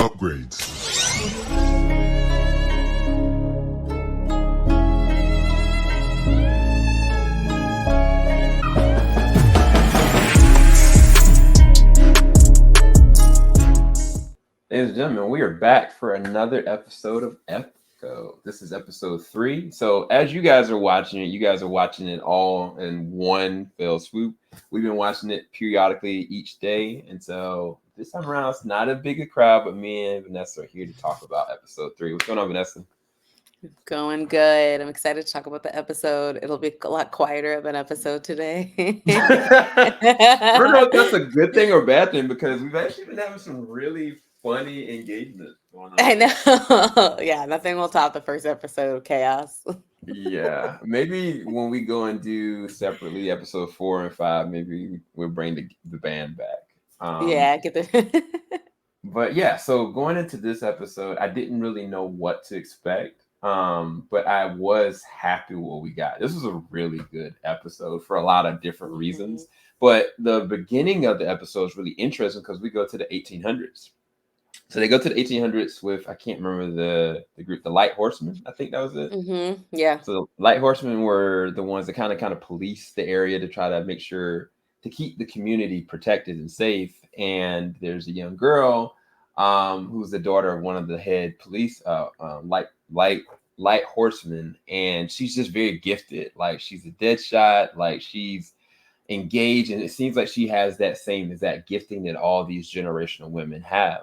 Upgrades. Ladies and gentlemen, we are back for another episode of Echo. This is episode 3. So as you guys are watching it all in one fell swoop. We've been watching it periodically each day. And so this time around, it's not a big crowd, but me and Vanessa are here to talk about episode 3. What's going on, Vanessa? Going good. I'm excited to talk about the episode. It'll be a lot quieter of an episode today. I don't know if that's a good thing or bad thing because we've actually been having some really funny engagement going on. I know. Yeah, nothing will top the first episode of Chaos. Yeah, maybe when we go and do separately episode 4 and 5, maybe we'll bring the band back. Yeah, get the. But yeah, so going into this episode, I didn't really know what to expect. But I was happy with what we got. This was a really good episode for a lot of different reasons. But the beginning of the episode is really interesting because we go to the 1800s. So they go to the 1800s with, I can't remember the group, the Light Horsemen. I think that was it. Mm-hmm. Yeah. So the Light Horsemen were the ones that kind of police the area to try to make sure to keep the community protected and safe. And there's a young girl who's the daughter of one of the head police light horsemen, and she's just very gifted. Like she's a dead shot, like she's engaged, and it seems like she has that same exact gifting that all these generational women have.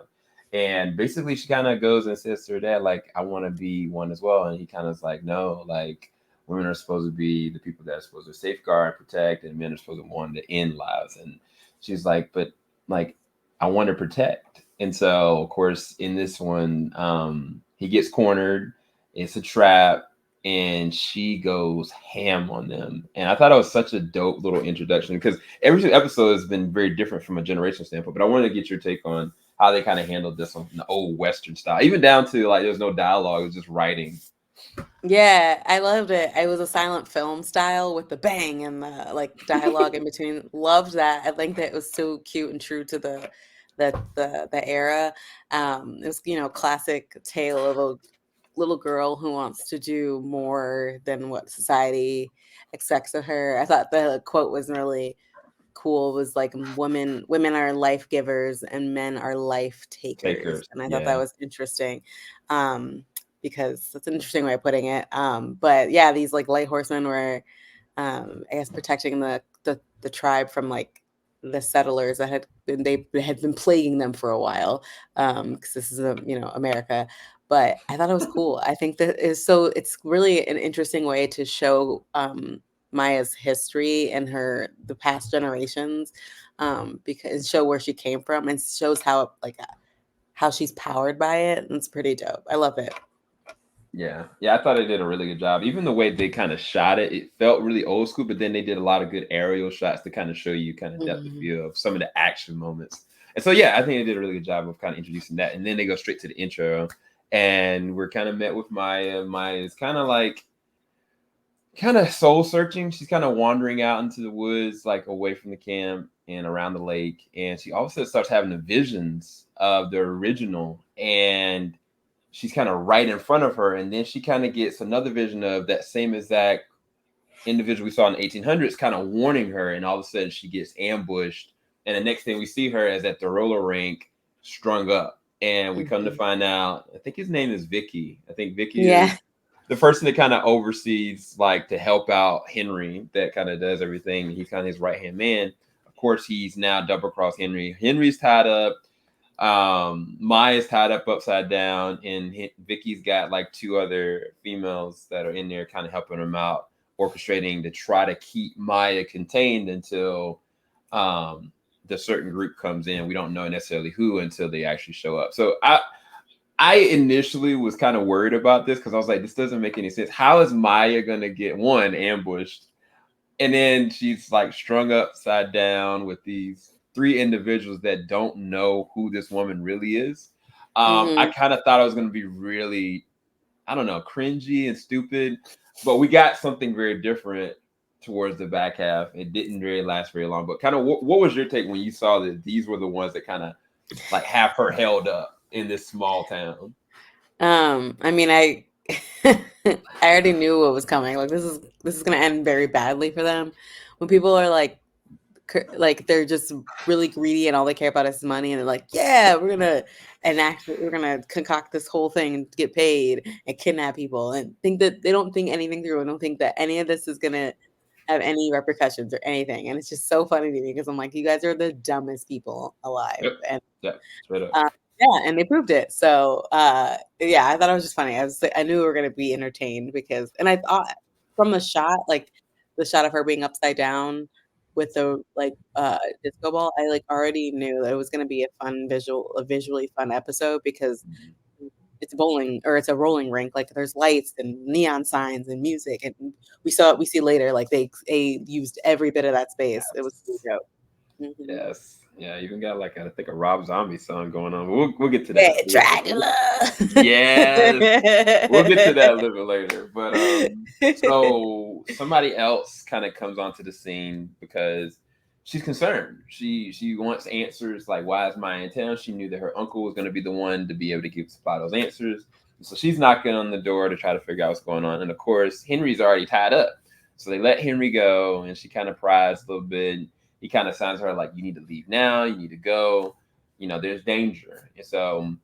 And basically she kind of goes and says to her dad, like, I want to be one as well. And he kind of is like, no, like women are supposed to be the people that are supposed to safeguard and protect, and men are supposed to want to end lives. And she's like, but like I want to protect. And so of course in this one he gets cornered. It's a trap, and she goes ham on them. And I thought it was such a dope little introduction because every episode has been very different from a generation standpoint. But I wanted to get your take on how they kind of handled this one in the old Western style, even down to like there's no dialogue, it was just writing. Yeah, I loved it. It was a silent film style with the bang and the like dialogue in between. Loved that. I think that it was so cute and true to the era. It was, classic tale of a little girl who wants to do more than what society expects of her. I thought the quote was really cool. It was like women are life givers and men are life takers. And I thought that was interesting. Because that's an interesting way of putting it. But yeah, these like light horsemen were I guess protecting the tribe from like the settlers that had been plaguing them for a while. Because this is America. But I thought it was cool. I think that it's really an interesting way to show Maya's history and the past generations, because show where she came from and shows how she's powered by it. And it's pretty dope. I love it. Yeah, I thought they did a really good job. Even the way they kind of shot it, it felt really old school, but then they did a lot of good aerial shots to kind of show you kind of depth of feel of some of the action moments. And so, yeah, I think they did a really good job of kind of introducing that. And then they go straight to the intro. And we're kind of met with Maya. Maya is kind of soul searching. She's kind of wandering out into the woods, like away from the camp and around the lake. And she also starts having the visions of the original. And she's kind of right in front of her. And then she kind of gets another vision of that same exact individual we saw in the 1800s kind of warning her. And all of a sudden she gets ambushed. And the next thing we see her is at the roller rink strung up. And we come to find out, I think his name is Vicky. I think Vicky is the person that kind of oversees, like, to help out Henry, that kind of does everything. He's kind of his right-hand man. Of course, he's now double-crossed Henry. Henry's tied up. Maya's tied up upside down. And Vicky's got, like, 2 other females that are in there kind of helping him out, orchestrating to try to keep Maya contained until the certain group comes in. We don't know necessarily who until they actually show up. So I initially was kind of worried about this because I was like, this doesn't make any sense. How is Maya going to get ambushed? And then she's like strung upside down with these 3 individuals that don't know who this woman really is. I kind of thought it was going to be really, I don't know, cringy and stupid, but we got something very different towards the back half. It didn't really last very long, but kind of what was your take when you saw that these were the ones that kind of like have her held up? in this small town. I mean, I I already knew what was coming. Like this is gonna end very badly for them. When people are like they're just really greedy and all they care about is money, and they're like, yeah, we're gonna concoct this whole thing and get paid and kidnap people and think that they don't think anything through and don't think that any of this is gonna have any repercussions or anything. And it's just so funny to me because I'm like, you guys are the dumbest people alive. Yep. And Yep. Straight up. uh, yeah, and they proved it. So yeah, I thought it was just funny. I knew we were gonna be entertained because, and I thought from the shot, like the shot of her being upside down with the like disco ball, I like already knew that it was gonna be a visually fun episode because Mhm. it's bowling or it's a rolling rink. Like there's lights and neon signs and music, and we see later like they used every bit of that space. It was a Yes. joke. Hmm. Yes. Yeah. Even got like I think a Rob Zombie song going on. But we'll get to Yeah, that. Dracula. Yes. We'll get to that a little bit later. But so somebody else kind of comes onto the scene because she's concerned. She wants answers like why is Maya in town? She knew that her uncle was going to be the one to be able to give supply those answers. So she's knocking on the door to try to figure out what's going on. And of course, Henry's already tied up. So they let Henry go, and she kind of pries a little bit. He kind of signs her like, "You need to leave now. You need to go. You know, there's danger." And so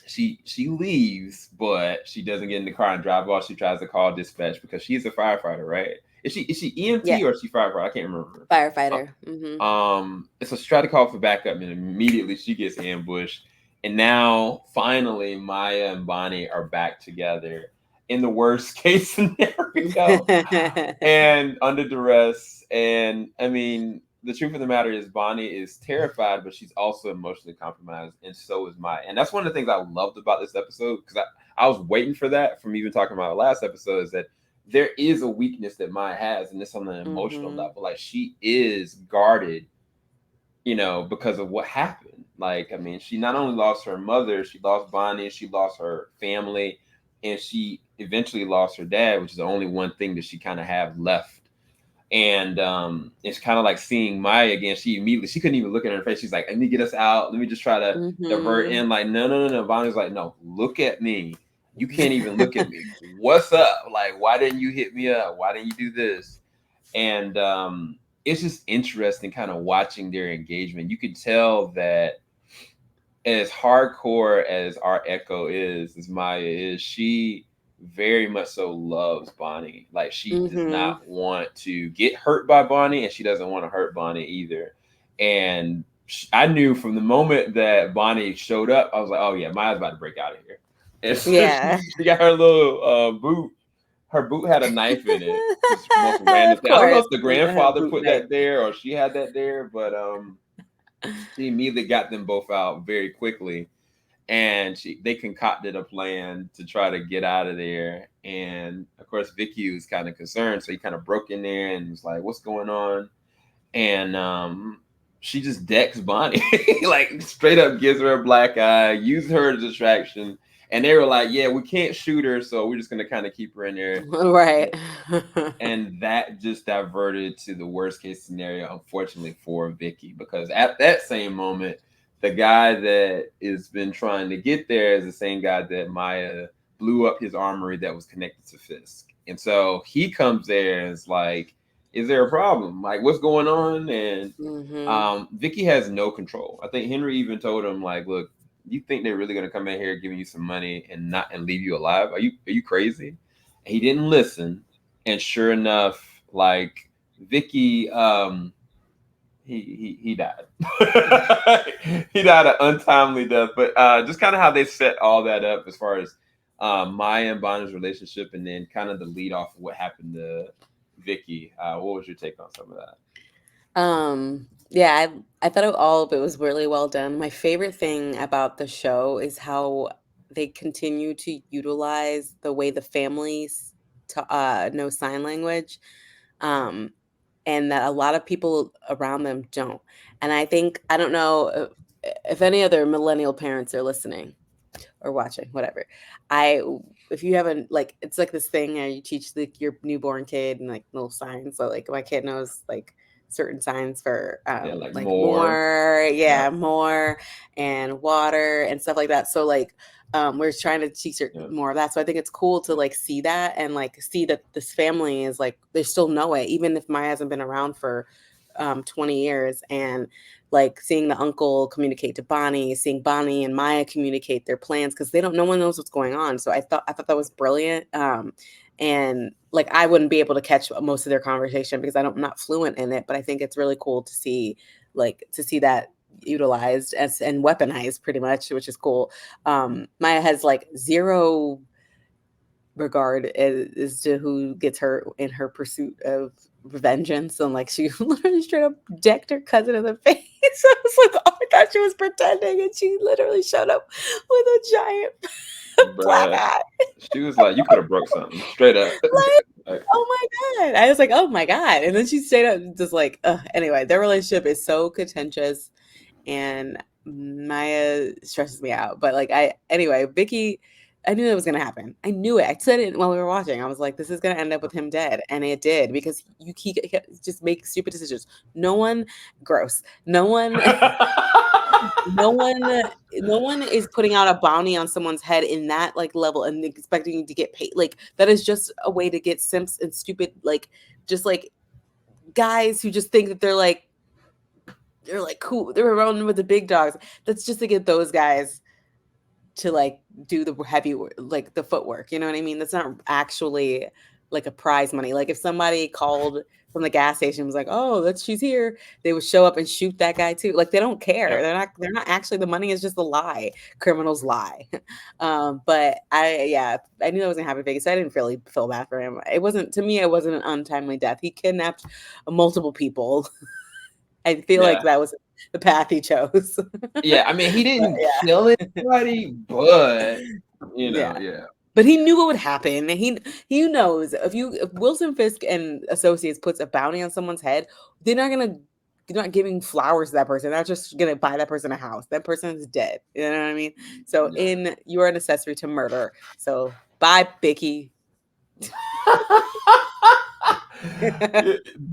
she leaves, but she doesn't get in the car and drive off. She tries to call dispatch because she's a firefighter, right? Is she EMT Yeah, or is she firefighter? I can't remember. firefighter. Hmm. So she tried to call for backup, and immediately she gets ambushed. And now, finally, Maya and Bonnie are back together in the worst case scenario and under duress. And I mean, the truth of the matter is, Bonnie is terrified, but she's also emotionally compromised, and so is Maya. And that's one of the things I loved about this episode because I was waiting for that from even talking about the last episode is that there is a weakness that Maya has, and it's on an emotional Hmm. level. Like she is guarded, because of what happened. Like, I mean, she not only lost her mother, she lost Bonnie, she lost her family, and she eventually lost her dad, which is the only one thing that she kind of have left. And it's kind of like seeing Maya again. She couldn't even look at her face. She's like, "Let me get us out. Let me just try to divert." Hmm. And like, no, no, no, no. Bonnie's like, "No, look at me. You can't even look at me. What's up? Like, why didn't you hit me up? Why didn't you do this?" And it's just interesting, kind of watching their engagement. You could tell that as hardcore as our Echo is, as Maya is, she very much so loves Bonnie. Like she does Hmm. not want to get hurt by Bonnie, and she doesn't want to hurt Bonnie either. And I knew from the moment that Bonnie showed up, I was like, "Oh yeah, Maya's about to break out of here." And so Yeah. she got her little boot. Her boot had a knife in it. Just most random Of thing. I don't know course, if the a grandfather boot put knife. that there or she had that there, but she immediately got them both out very quickly, and they concocted a plan to try to get out of there. And of course, Vicky was kind of concerned, so he kind of broke in there and was like, "What's going on?" And she just decks Bonnie, like straight up gives her a black eye, uses her as a distraction. And they were like, "Yeah, we can't shoot her, so we're just gonna kind of keep her in there." Right. And that just diverted to the worst case scenario, unfortunately for Vicky, because at that same moment, the guy that has been trying to get there is the same guy that Maya blew up his armory that was connected to Fisk. And so he comes there and is like, "Is there a problem? Like, what's going on?" And Hmm. Vicky has no control. I think Henry even told him, like, "Look, you think they're really gonna come in here giving you some money and not and leave you alive? Are you crazy?" And he didn't listen, and sure enough, like Vicky, he died. He died an untimely death. But just kind of how they set all that up as far as Maya and Bonner's relationship, and then kind of the lead off of what happened to Vicky. What was your take on some of that? Yeah, I thought all of it was really well done. My favorite thing about the show is how they continue to utilize the way the families to know sign language. Um, and that a lot of people around them don't. And I don't know if any other millennial parents are listening or watching, whatever. I if you haven't like it's like this thing you teach like your newborn kid and like little signs. So like my kid knows like certain signs for like like more. more, Yeah. more, and water and stuff like that. So like we're trying to teach her Yeah. more of that. So I think it's cool to like see that and like see that this family is like they still know it, even if Maya hasn't been around for 20 years. And like seeing the uncle communicate to Bonnie, seeing Bonnie and Maya communicate their plans because they don't, no one knows what's going on. So I thought that was brilliant. And like I wouldn't be able to catch most of their conversation because I'm not fluent in it, but I think it's really cool to see that utilized as and weaponized pretty much, which is cool. Maya has like zero regard as to who gets hurt in her pursuit of vengeance, and like she literally straight up decked her cousin in the face. I was like, oh, I thought she was pretending, and she literally showed up with a giant black Bruh. eye. She was like, you could have broke something straight up. Like, Like, oh my god! I was like, oh my god! And then she straight up just like, anyway, their relationship is so contentious, and Maya stresses me out. But like, anyway, Vicky, I knew it was gonna happen. I knew it. I said it while we were watching. I was like, this is gonna end up with him dead, and it did because he just make stupid decisions. No one, gross. No one. No one no one is putting out a bounty on someone's head in that like level and expecting to get paid. Like that is just a way to get simps and stupid like just like guys who just think that they're like cool. They're around with the big dogs. That's just to get those guys to like do the heavy like the footwork, you know what I mean? That's not actually like a prize money. Like if somebody called from the gas station and was like, oh, that's she's here, they would show up and shoot that guy too. Like they don't care. yeah. They're not actually, the money is just a lie. Criminals lie. But I knew that was gonna happen to Vegas. So I didn't really feel bad for him. It wasn't, to me, it wasn't an untimely death. He kidnapped multiple people. I feel like Yeah. that was the path he chose. Yeah. I mean, he But didn't yeah. kill anybody, but Yeah. yeah. But he knew what would happen. He knows if Wilson Fisk and Associates puts a bounty on someone's head, they're not giving flowers to that person. They're not just gonna buy that person a house. That person is dead. You know what I mean? So Yeah. you are an accessory to murder. So bye, Vicky.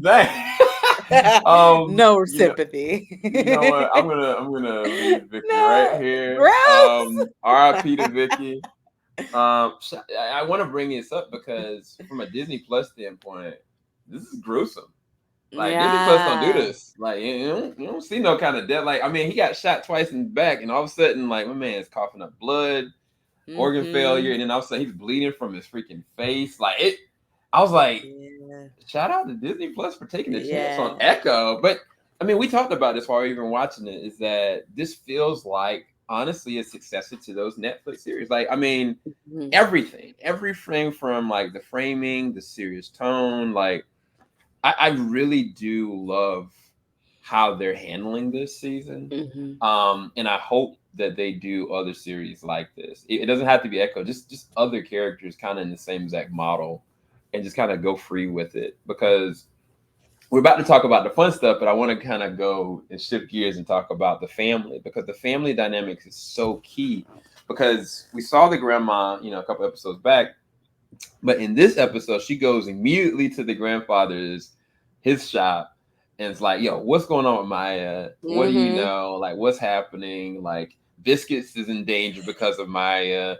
Dang. No You know, sympathy. you know what? I'm gonna leave Vicky right No, here. gross. R.I.P. to Vicky. I want to bring this up because from a Disney Plus standpoint, this is gruesome. Like Disney Plus don't do Yeah. this. Like you don't see no kind of death. Like I mean, he got shot twice in the back, and all of a sudden, like my man is coughing up blood, organ failure, Hmm. and then all of a sudden he's bleeding from his freaking face. Like it, I was like, Yeah. shout out to Disney Plus for taking a chance on Yeah. Echo. But I mean, we talked about this while we were even watching it. Is that this feels like honestly a successor to those Netflix series? Like I mean, Mhm. everything from like the framing, the serious tone, like I really do love how they're handling this season. Mhm. And I hope that they do other series like this. It doesn't have to be Echo, just other characters kind of in the same exact model and just kind of go free with it because we're about to talk about the fun stuff, but I want to kind of go and shift gears and talk about the family because the family dynamics is so key because we saw the grandma, a couple episodes back, but in this episode, she goes immediately to the grandfather's his shop and it's like, yo, what's going on with Maya? What do you Mhm. know? Like, what's happening? Like, Biscuits is in danger because of Maya.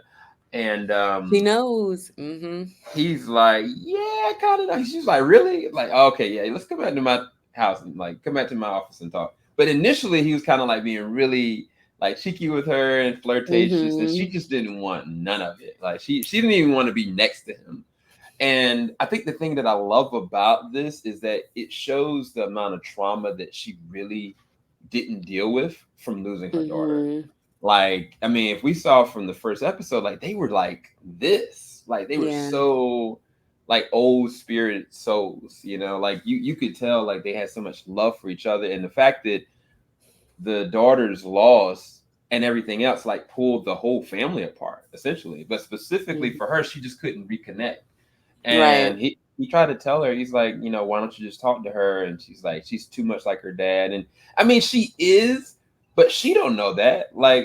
And He knows. Mhm. he's like, yeah, I kind of know. She's like, really? Like, okay, yeah, let's come back to my house and like come back to my office and talk. But initially, he was kind of like being really like cheeky with her and flirtatious, and she Mhm. just didn't want none of it. Like, she didn't even want to be next to him. And I think the thing that I love about this is that it shows the amount of trauma that she really didn't deal with from losing her daughter. Mhm. Like, I mean, if we saw from the first episode, like they were like this, like they were Yeah. so like old spirit souls, like you could tell like they had so much love for each other. And the fact that the daughter's loss and everything else like pulled the whole family apart essentially. But specifically Mhm. for her, she just couldn't reconnect. Right. And he tried to tell her, he's like, why don't you just talk to her? And she's like, she's too much like her dad. And I mean, she is, but she don't know that. Like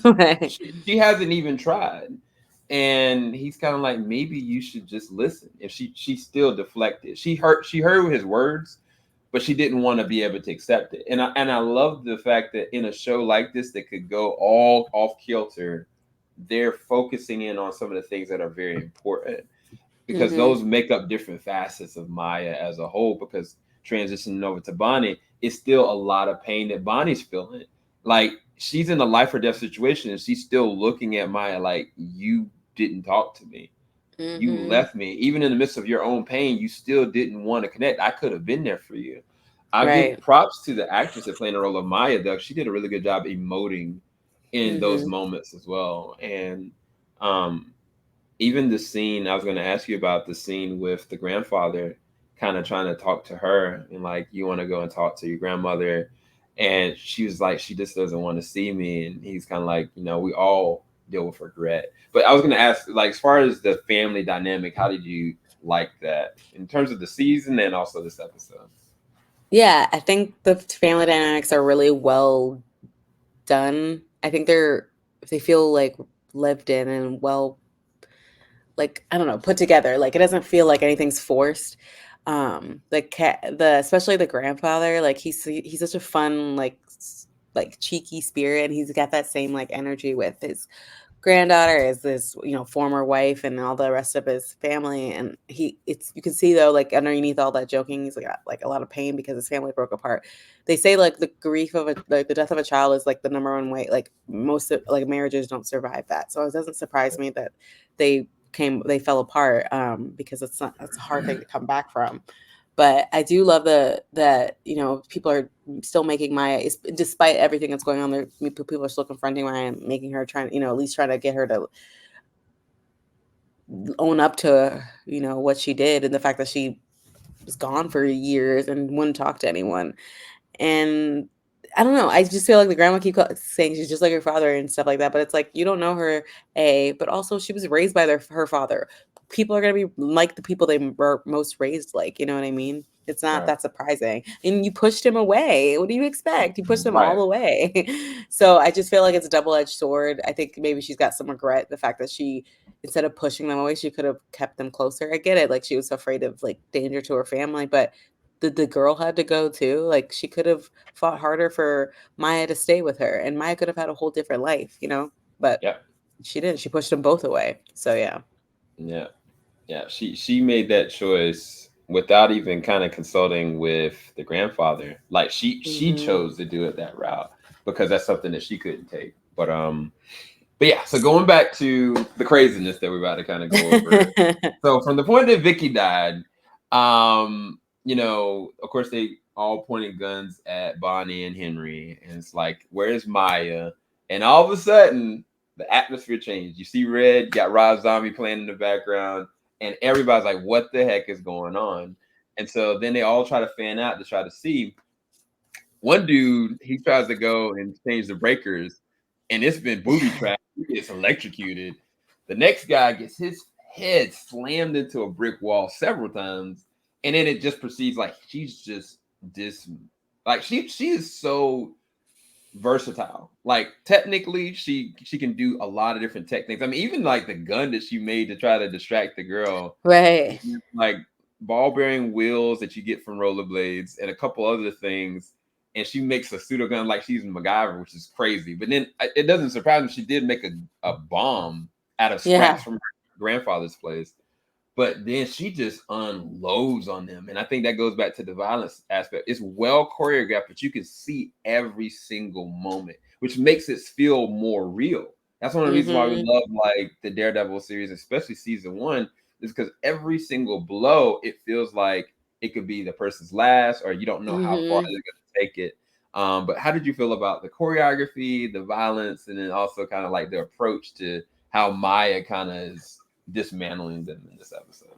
Right. she hasn't even tried. And he's kind of like, maybe you should just listen. And she still deflected. She heard his words, but she didn't want to be able to accept it. And I love the fact that in a show like this that could go all off kilter, they're focusing in on some of the things that are very important, because Mm-hmm. those make up different facets of Maya as a whole. Because transitioning over to Bonnie, it's still a lot of pain that Bonnie's feeling. Like, she's in a life or death situation and she's still looking at Maya like, you didn't talk to me. You Mm-hmm. left me. Even in the midst of your own pain, you still didn't want to connect. I could have been there for you. I'll give Right. props to the actress that played the role of Maya, though. She did a really good job emoting in those Mm-hmm. moments as well. And um, even the scene, I was going to ask you about the scene with the grandfather kind of trying to talk to her and like, you want to go and talk to your grandmother. And she was like, she just doesn't want to see me. And he's kind of like, we all deal with regret. But I was going to ask, like, as far as the family dynamic, how did you like that in terms of the season and also this episode? Yeah, I think the family dynamics are really well done. I think they feel like lived in and well, like, I don't know, put together. Like, it doesn't feel like anything's forced. The especially the grandfather, like he's such a fun, like like cheeky spirit, and he's got that same like energy with his granddaughter, is this, former wife, and all the rest of his family. And it's, you can see though, like underneath all that joking, he's got like a lot of pain because his family broke apart. They say like the grief of like the death of a child is like the number one way, like most of like marriages don't survive that. So it doesn't surprise me that they fell apart, because it's a hard thing to come back from. But I do love that people are still making Maya, despite everything that's going on. There, people are still confronting Maya and making her, trying, at least trying to get her to own up to what she did, and the fact that she was gone for years and wouldn't talk to anyone. And I don't know. I just feel like the grandma keep saying she's just like her father and stuff like that. But it's like, you don't know her, but also she was raised by her father. People are gonna be like the people they were most raised like. You know what I mean? It's not Right. that surprising. And you pushed him away. What do you expect? You pushed him all Right. the way. So I just feel like it's a double edged sword. I think maybe she's got some regret, the fact that she, instead of pushing them away, she could have kept them closer. I get it. Like, she was afraid of like danger to her family, but the girl had to go too. Like, she could have fought harder for Maya to stay with her, and Maya could have had a whole different life. But Yeah. she didn't. She pushed them both away. So yeah. Yeah. Yeah, she made that choice without even kind of consulting with the grandfather. Like, she Hmm. chose to do it that route because that's something that she couldn't take. But yeah, so going back to the craziness that we're about to kind of go over. So from the point that Vicky died, of course they all pointed guns at Bonnie and Henry, and it's like, where's Maya? And all of a sudden, the atmosphere changed. You see Red, you got Rob Zombie playing in the background, and everybody's like, what the heck is going on? And so then they all try to fan out to try to see. One dude, he tries to go and change the breakers, and it's been booby trapped. He gets electrocuted. The next guy gets his head slammed into a brick wall several times, and then it just proceeds like she's just this, like she is so versatile. Like, technically, she can do a lot of different techniques. I mean, even like the gun that she made to try to distract the girl, Right. like ball bearing wheels that you get from rollerblades and a couple other things. And she makes a pseudo gun like she's MacGyver, which is crazy. But then it doesn't surprise me, she did make a bomb out of Yeah. scraps from her grandfather's place. But then she just unloads on them. And I think that goes back to the violence aspect. It's well choreographed, but you can see every single moment, which makes it feel more real. That's one of the reasons why we Hmm. love like the Daredevil series, especially season one, is because every single blow, it feels like it could be the person's last, or you don't know how far Hmm. they're gonna take it. But how did you feel about the choreography, the violence, and then also kind of like the approach to how Maya kind of is dismantling them in this episode?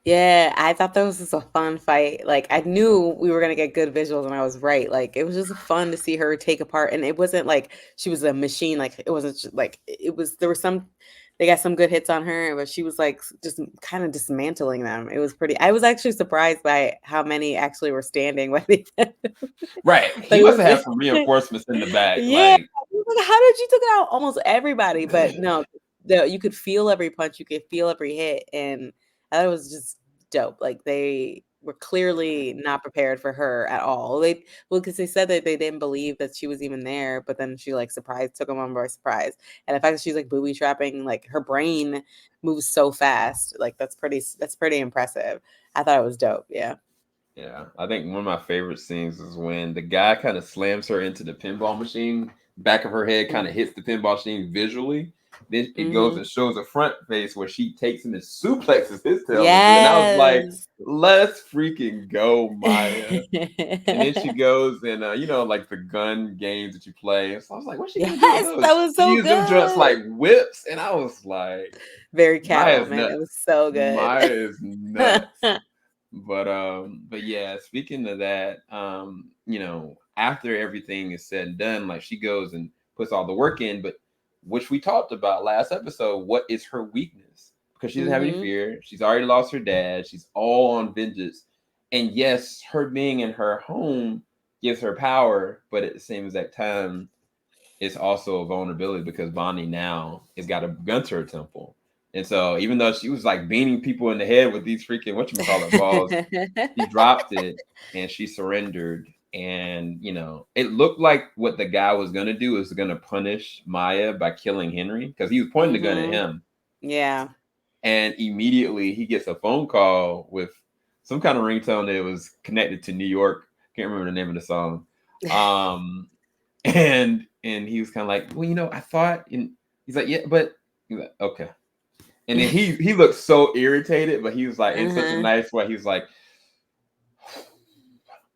Yeah, I thought that was just a fun fight. Like, I knew we were gonna get good visuals, and I was right. Like, it was just fun to see her take apart, and it wasn't like she was a machine. Like, it wasn't like it was. There were some. They got some good hits on her, but she was like just kind of dismantling them. It was pretty. I was actually surprised by how many actually were standing when they did it. Right. Like, He it must was, have had some reinforcements in the back. yeah. Like, I was like, how did you took out almost everybody? But no, you could feel every punch, you could feel every hit, and that was just dope. Like, were clearly not prepared for her at all. Because they said that they didn't believe that she was even there, but then she like took them on by surprise. And the fact that she's like booby trapping, like her brain moves so fast, like that's pretty impressive. I thought it was dope. Yeah. Yeah, I think one of my favorite scenes is when the guy kind of slams her into the pinball machine. Back of her head kind of hits the pinball machine visually. Then it goes Mm-hmm. and shows a front face where she takes him and suplexes his tail into it. And I was like, Yes. let's freaking go, Maya. And then she goes and like the gun games that you play. So I was like, what's she gonna do with Yes, those? that was She so used them joints good. like whips, and I was like, Very Maya's Catwoman. It nuts. was so good. Maya is nuts. But yeah, speaking of that, after everything is said and done, like she goes and puts all the work in, but which we talked about last episode, what is her weakness? Because she doesn't have any Mhm. fear. She's already lost her dad. She's all on vengeance. And yes, her being in her home gives her power, but at the same exact time, it's also a vulnerability because Bonnie now has got a gun to her temple. And so even though she was like beating people in the head with these freaking whatchamacallit balls, she dropped it and she surrendered. And it looked like what the guy was gonna do is gonna punish Maya by killing Henry because he was pointing the gun at Mhm. him. Yeah. And immediately he gets a phone call with some kind of ringtone that was connected to New York. Can't remember the name of the song. Um, and he was kind of like, well, I thought, and he's like, yeah, but he's like, okay. And then he looked so irritated, but he was like in such a Uh-huh. nice way. He was like,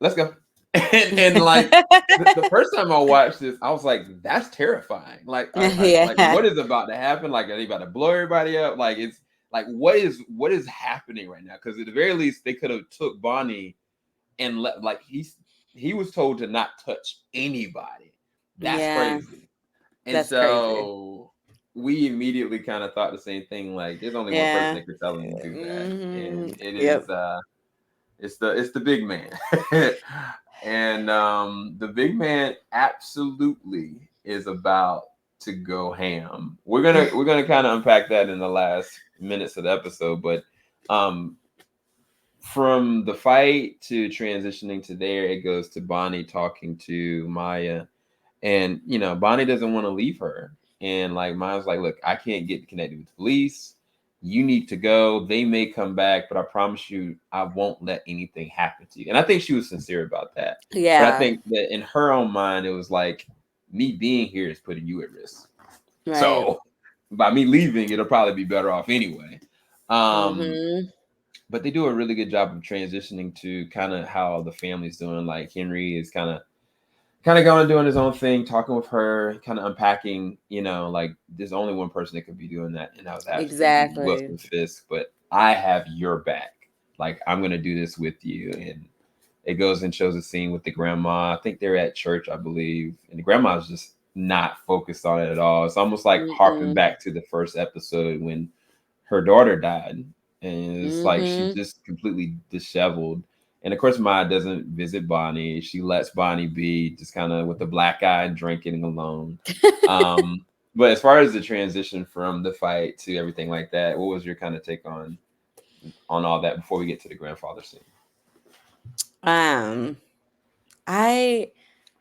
let's go. And like the first time I watched this, I was like, that's terrifying. Like, like Yeah. what is about to happen? Like, are they about to blow everybody up? Like, it's like what is happening right now? Because at the very least, they could have took Bonnie and let like he was told to not touch anybody. That's Yeah. crazy. And That's crazy. so we immediately kind of thought the same thing. Like, there's only one person Yeah. that could tell him to do that, Mhm. and it is Yep. it's the big man. And the big man absolutely is about to go ham. We're gonna kind of unpack that in the last minutes of the episode, but um from the fight to transitioning to there, it goes to Bonnie talking to Maya, and Bonnie doesn't want to leave her, and like Maya's like, look, I can't get connected with the police. You need to go. They may come back, but I promise you, I won't let anything happen to you. And I think she was sincere about that. But I Yeah. think that in her own mind, it was like, me being here is putting you at risk. Right. So by me leaving, it'll probably be better off anyway. Um, Mhm. but they do a really good job of transitioning to kind of how the family's doing. Like Henry is kind of going and doing his own thing, talking with her, kind of unpacking, like there's only one person that could be doing that, and that was absolutely Exactly. Wilson Fisk. But I have your back. Like, I'm gonna do this with you. And it goes and shows a scene with the grandma. I think they're at church, I believe, and the grandma's just not focused on it at all. It's almost like harping Mm-mm. back to the first episode when her daughter died, and it's like she Mhm. just completely disheveled. And of course, Maya doesn't visit Bonnie. She lets Bonnie be just kind of with a black eye and drinking alone. Um, but as far as the transition from the fight to everything like that, what was your kind of take on all that before we get to the grandfather scene? um, I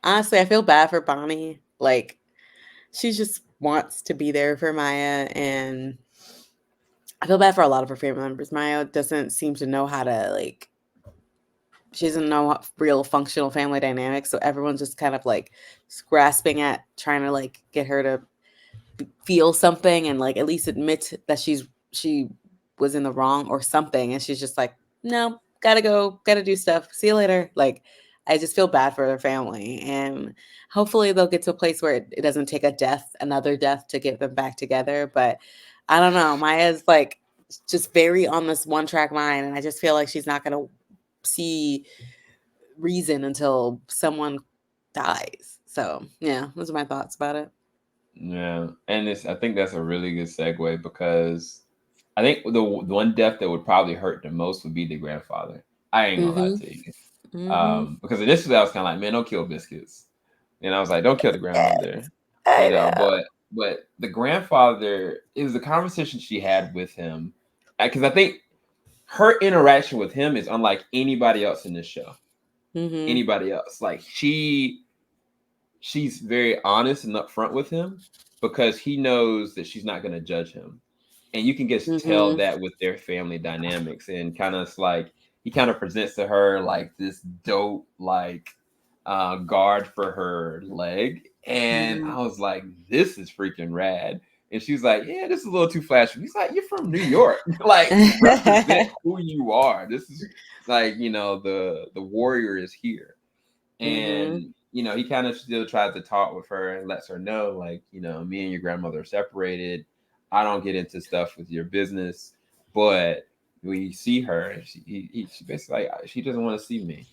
honestly I feel bad for Bonnie. Like she just wants to be there for Maya, and I feel bad for a lot of her family members. Maya doesn't seem to know how to like she doesn't know what real functional family dynamics, so everyone's just kind of like grasping at trying to like get her to feel something and like at least admit that she was in the wrong or something, and she's just like, no, gotta go, gotta do stuff, see you later. Like I just feel bad for their family, and hopefully they'll get to a place where it doesn't take another death to get them back together. But I don't know, Maya's like just very on this one track mind, and I just feel like she's not gonna see reason until someone dies. So yeah, those are my thoughts about it. Yeah, and I think that's a really good segue because I think the one death that would probably hurt the most would be the grandfather. I ain't gonna lie Mhm. to you. Mhm. Because initially I was kind of like, man, don't kill biscuits, and I was like, don't kill the Yes, grandmother, I know. but the grandfather, it was the conversation she had with him, because I think her interaction with him is unlike anybody else in this show. Mm-hmm. Anybody else. Like she's very honest and upfront with him because he knows that she's not going to judge him. And you can just tell Mm-hmm. that with their family dynamics, and kind of like he kind of presents to her like this dope like guard for her leg. And Mm-hmm. I was like, this is freaking rad. And she was like, yeah, this is a little too flashy. He's like, you're from New York. Like, represent who you are. This is like, the warrior is here. Mm-hmm. And he kind of still tries to talk with her and lets her know, like, me and your grandmother are separated. I don't get into stuff with your business. But we see her, and she basically like, she doesn't want to see me.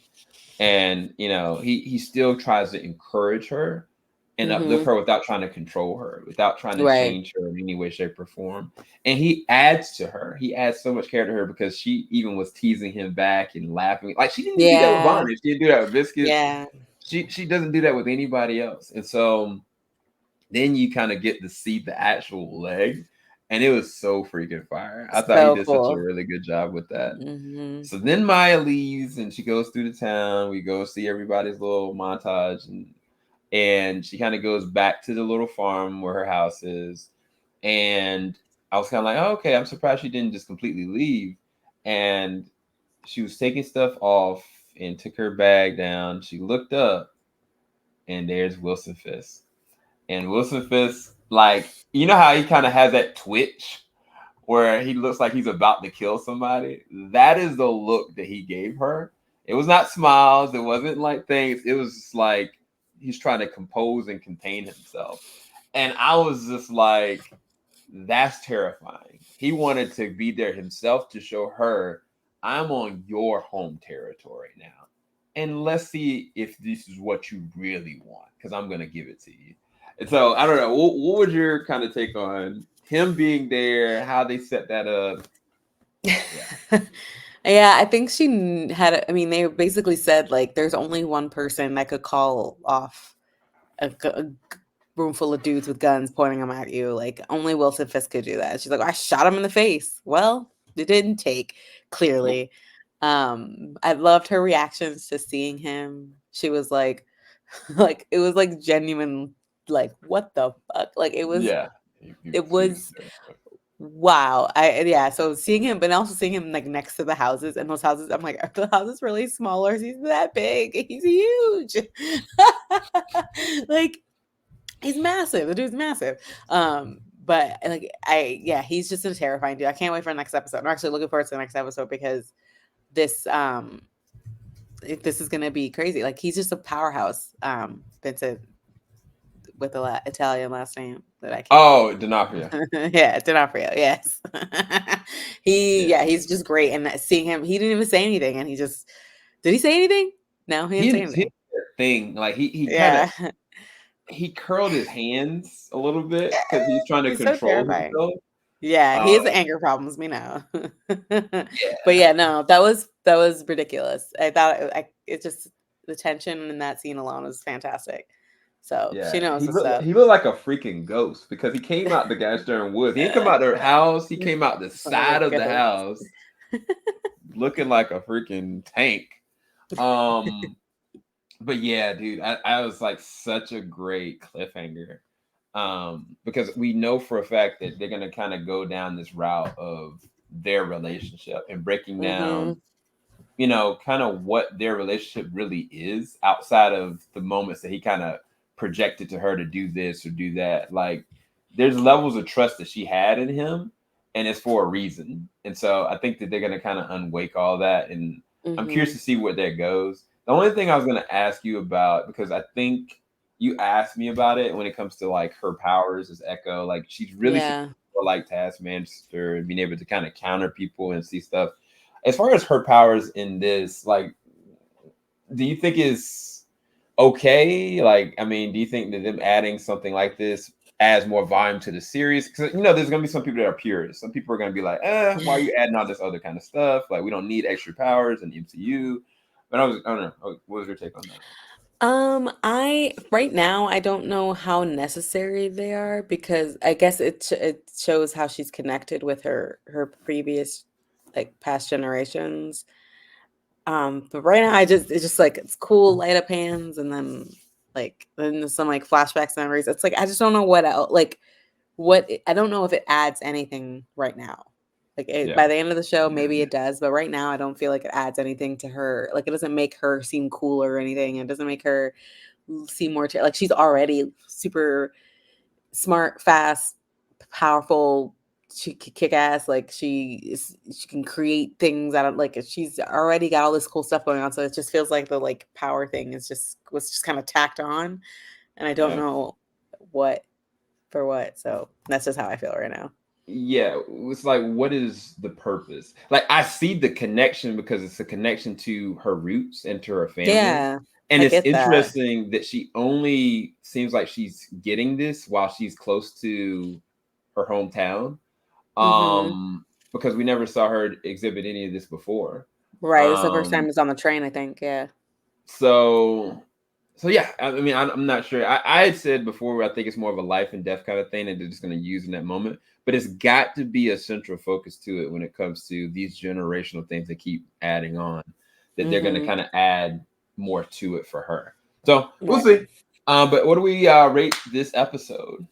And he still tries to encourage her and uplift Mm-hmm. her without trying to control her, without trying to Right. change her in any way, shape, or form. And he adds to her. He adds so much care to her because she even was teasing him back and laughing. Like, she didn't do that with Yeah. Bonnie. She didn't do that with Biscuits. Yeah. She doesn't do that with anybody else. And so then you kind of get to see the actual leg, and it was so freaking fire. I thought he So did such a cool. really good job with that. Mm-hmm. So then Maya leaves and she goes through the town. We go see everybody's little montage, and she kind of goes back to the little farm where her house is. And I was kind of like, oh, okay, I'm surprised she didn't just completely leave. And she was taking stuff off and took her bag down. She looked up, and there's Wilson Fisk. And Wilson Fisk, like, you know how he kind of has that twitch where he looks like he's about to kill somebody? That is the look that he gave her. It was not smiles. It wasn't like things. It was just like he's trying to compose and contain himself. And I was just like, that's terrifying. He wanted to be there himself to show her, I'm on your home territory now. And let's see if this is what you really want, because I'm going to give it to you. And so I don't know. What was your kind of take on him being there, how they set that up? Yeah. Yeah, I think she I mean, they basically said like there's only one person that could call off a room full of dudes with guns pointing them at you. Like only Wilson Fisk could do that. She's like, I shot him in the face. Well, it didn't take, Nope. clearly. I loved her reactions to seeing him. She was like, like it was like genuine, like what the fuck? Like Yeah. He was it was wow. Yeah, so seeing him, but also seeing him like next to the houses, and those houses, I'm like, are the houses really smaller? He's that big. He's huge. Like he's massive. The dude's massive. But like yeah, he's just a terrifying dude. I can't wait for the next episode. I'm actually looking forward to the next episode because this this is gonna be crazy. Like he's just a powerhouse. Vincent with a Italian last name that I can't think. Oh, D'Onofrio. Yeah, D'Onofrio. Yes, Yeah. yeah, he's just great. And seeing him, he didn't even say anything, and he just did. He say anything? No, he didn't say He anything. thing. Like he kind of Yeah, he curled his hands a little bit because he's trying to he's so control terrifying. himself. Yeah, he Uh, has anger problems. We know. But yeah. yeah, no, that was ridiculous. I thought it just the tension in that scene alone was fantastic. So she Yeah, knows he the looked stuff. he looked like a freaking ghost because he came out the gas darn woods. He didn't come out their house. He came out the Like a side of the ghost. house looking like a freaking tank. Um, but yeah, dude, I was like such a great cliffhanger. Because we know for a fact that they're gonna kind of go down this route of their relationship and breaking Mhm. down, kind of what their relationship really is outside of the moments that he kind of projected to her to do this or do that. Like, there's levels of trust that she had in him, and it's for a reason. And so I think that they're going to kind of unwake all that. And I'm curious Mhm. to see where that goes. The only thing I was going to ask you about, because I think you asked me about it when it comes to like her powers as Echo, like she's really Yeah. like Taskmaster and being able to kind of counter people and see stuff as far as her powers in this, like, do you think is okay? Like, I mean, do you think that them adding something like this adds more volume to the series? Because there's gonna be some people that are purists. Some people are gonna be like, why are you adding all this other kind of stuff? Like, we don't need extra powers in the MCU. But I don't know. What was your take on that? I right now I don't know how necessary they are because I guess it shows how she's connected with her previous like past generations. But right now it's just like it's cool, light up hands, and then there's some like flashbacks memories. It's like I just don't know what else I don't know if it adds anything right now. Like by the end of the show, maybe it does, but right now I don't feel like it adds anything to her. Like it doesn't make her seem cool or anything. It doesn't make her seem more like she's already super smart, fast, powerful. She kick ass. Like she can create things out of like she's already got all this cool stuff going on. So it just feels like the like power thing was just kind of tacked on, and I don't know what for what. So that's just how I feel right now. Yeah, it's like, what is the purpose? Like, I see the connection because it's a connection to her roots and to her family. Yeah, and it's interesting that she only seems like she's getting this while she's close to her hometown. Because we never saw her exhibit any of this before. Right, it's the first time it's on the train, I think. Yeah. So yeah, I mean, I'm not sure. I had said before, I think it's more of a life and death kind of thing, and they're just going to use in that moment. But it's got to be a central focus to it when it comes to these generational things they keep adding on. That they're going to kind of add more to it for her. So we'll see. But what do we rate this episode?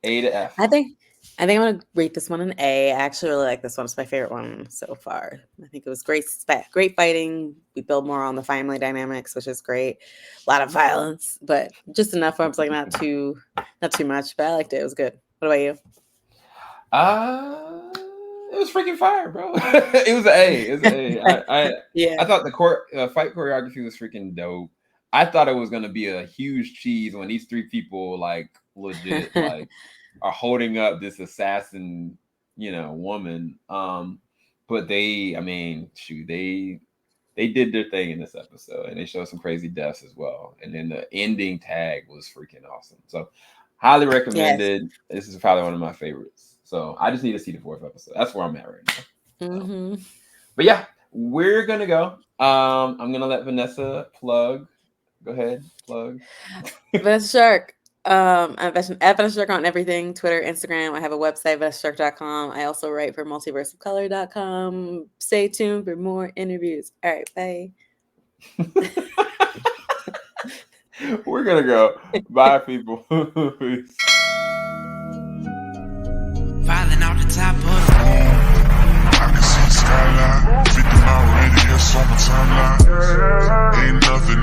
A to F. I think I'm gonna rate this one an A. I actually really like this one. It's my favorite one so far. I think it was great fighting. We build more on the family dynamics, which is great. A lot of violence, but just enough where I was like not too much. But I liked it. It was good. What about you? It was freaking fire, bro. It was an A. It was an A. I thought the fight choreography was freaking dope. I thought it was gonna be a huge cheese when these three people like legit like are holding up this assassin, woman. But they did their thing in this episode, and they showed some crazy deaths as well. And then the ending tag was freaking awesome. So highly recommended. This is probably one of my favorites. So I just need to see the 4th episode. That's where I'm at right now. But yeah, we're gonna go. I'm gonna let Vanessa plug. Go ahead, plug. Vanessa Shark. I'm at Vanessa Shark on everything, Twitter, Instagram. I have a website, vanessashark.com. I also write for multiverseofcolor.com. Stay tuned for more interviews. All right, bye. We're gonna go. Bye, people. Peace. Filing out the top of I can see the skyline. 50 mile radius on my timeline. Ain't nothing.